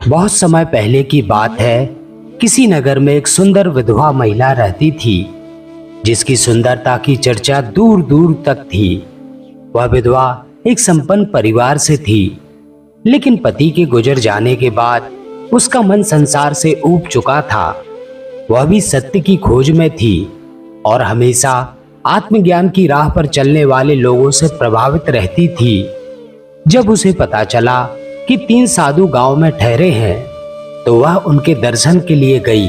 बहुत समय पहले की बात है। किसी नगर में एक सुंदर विधवा महिला रहती थी, जिसकी सुंदरता की चर्चा दूर दूर तक थी। वह विधवा एक संपन्न परिवार से थी, लेकिन पति के गुजर जाने के बाद उसका मन संसार से ऊब चुका था। वह भी सत्य की खोज में थी और हमेशा आत्मज्ञान की राह पर चलने वाले लोगों से प्रभावित रहती थी। जब उसे पता चला कि 3 साधु गांव में ठहरे हैं, तो वह उनके दर्शन के लिए गई।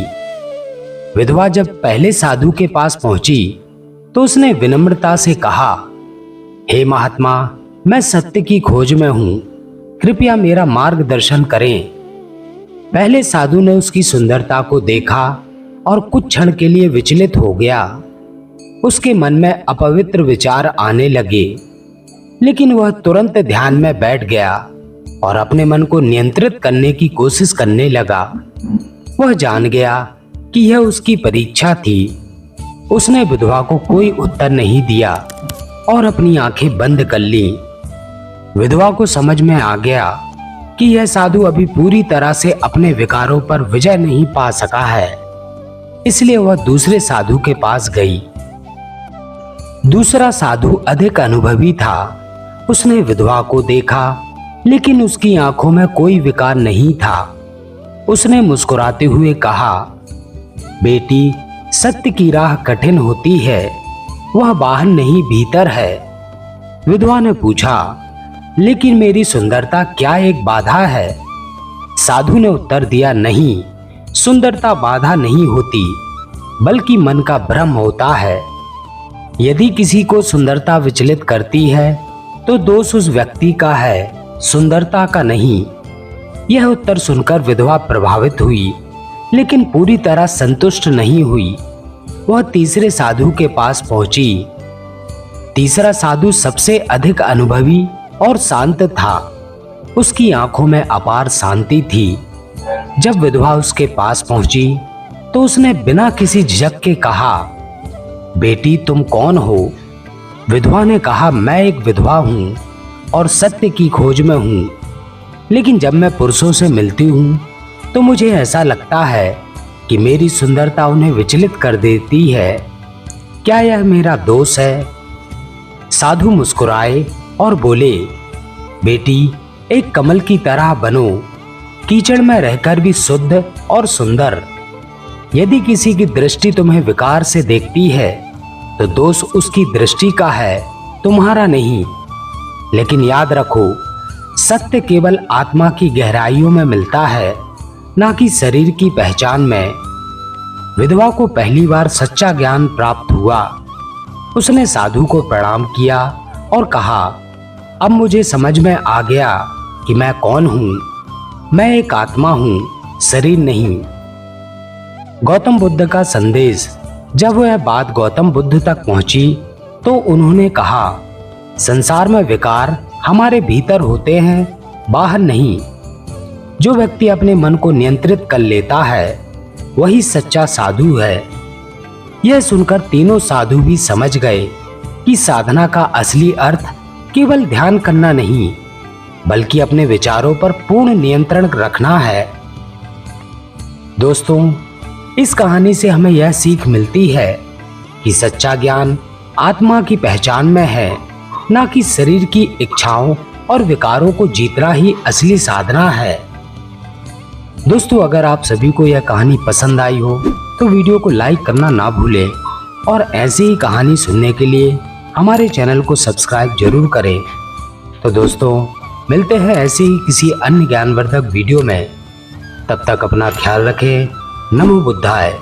विधवा जब पहले साधु के पास पहुंची, तो उसने विनम्रता से कहा, हे महात्मा, मैं सत्य की खोज में हूं, कृपया मेरा मार्गदर्शन करें। पहले साधु ने उसकी सुंदरता को देखा और कुछ क्षण के लिए विचलित हो गया। उसके मन में अपवित्र विचार आने लगे, लेकिन वह तुरंत ध्यान में बैठ गया और अपने मन को नियंत्रित करने की कोशिश करने लगा। वह जान गया कि यह उसकी परीक्षा थी। उसने विधवा को कोई उत्तर नहीं दिया और अपनी आंखें बंद कर ली। विधवा को समझ में आ गया कि यह साधु अभी पूरी तरह से अपने विकारों पर विजय नहीं पा सका है, इसलिए वह दूसरे साधु के पास गई। दूसरा साधु अधिक अनुभवी था। उसने विधवा को देखा, लेकिन उसकी आंखों में कोई विकार नहीं था। उसने मुस्कुराते हुए कहा, बेटी, सत्य की राह कठिन होती है, वह बाहर नहीं भीतर है। विधवा ने पूछा, लेकिन मेरी सुंदरता क्या एक बाधा है? साधु ने उत्तर दिया, नहीं, सुंदरता बाधा नहीं होती, बल्कि मन का भ्रम होता है। यदि किसी को सुंदरता विचलित करती है, तो दोष उस व्यक्ति का है, सुंदरता का नहीं। यह उत्तर सुनकर विधवा प्रभावित हुई, लेकिन पूरी तरह संतुष्ट नहीं हुई। वह तीसरे साधु के पास पहुंची। तीसरा साधु सबसे अधिक अनुभवी और शांत था। उसकी आंखों में अपार शांति थी। जब विधवा उसके पास पहुंची, तो उसने बिना किसी झिझक के कहा, बेटी, तुम कौन हो? विधवा ने कहा, मैं एक विधवा हूं और सत्य की खोज में हूं, लेकिन जब मैं पुरुषों से मिलती हूं, तो मुझे ऐसा लगता है कि मेरी सुंदरता उन्हें विचलित कर देती है। क्या यह मेरा दोष है? साधु मुस्कुराए और बोले, बेटी, एक कमल की तरह बनो, कीचड़ में रहकर भी शुद्ध और सुंदर। यदि किसी की दृष्टि तुम्हें विकार से देखती है, तो दोष उसकी दृष्टि का है, तुम्हारा नहीं। लेकिन याद रखो, सत्य केवल आत्मा की गहराइयों में मिलता है, ना कि शरीर की पहचान में। विधवा को पहली बार सच्चा ज्ञान प्राप्त हुआ। उसने साधु को प्रणाम किया और कहा, अब मुझे समझ में आ गया कि मैं कौन हूं। मैं एक आत्मा हूं, शरीर नहीं। गौतम बुद्ध का संदेश। जब वह बात गौतम बुद्ध तक पहुंची, तो उन्होंने कहा, संसार में विकार हमारे भीतर होते हैं, बाहर नहीं। जो व्यक्ति अपने मन को नियंत्रित कर लेता है, वही सच्चा साधु है। यह सुनकर तीनों साधु भी समझ गए कि साधना का असली अर्थ केवल ध्यान करना नहीं, बल्कि अपने विचारों पर पूर्ण नियंत्रण रखना है। दोस्तों, इस कहानी से हमें यह सीख मिलती है कि सच्चा ज्ञान आत्मा की पहचान में है, ना कि शरीर की इच्छाओं और विकारों को जीतना ही असली साधना है। दोस्तों, अगर आप सभी को यह कहानी पसंद आई हो, तो वीडियो को लाइक करना ना भूलें और ऐसी ही कहानी सुनने के लिए हमारे चैनल को सब्सक्राइब जरूर करें। तो दोस्तों, मिलते हैं ऐसे ही किसी अन्य ज्ञानवर्धक वीडियो में। तब तक अपना ख्याल रखें। नमो बुद्धाय।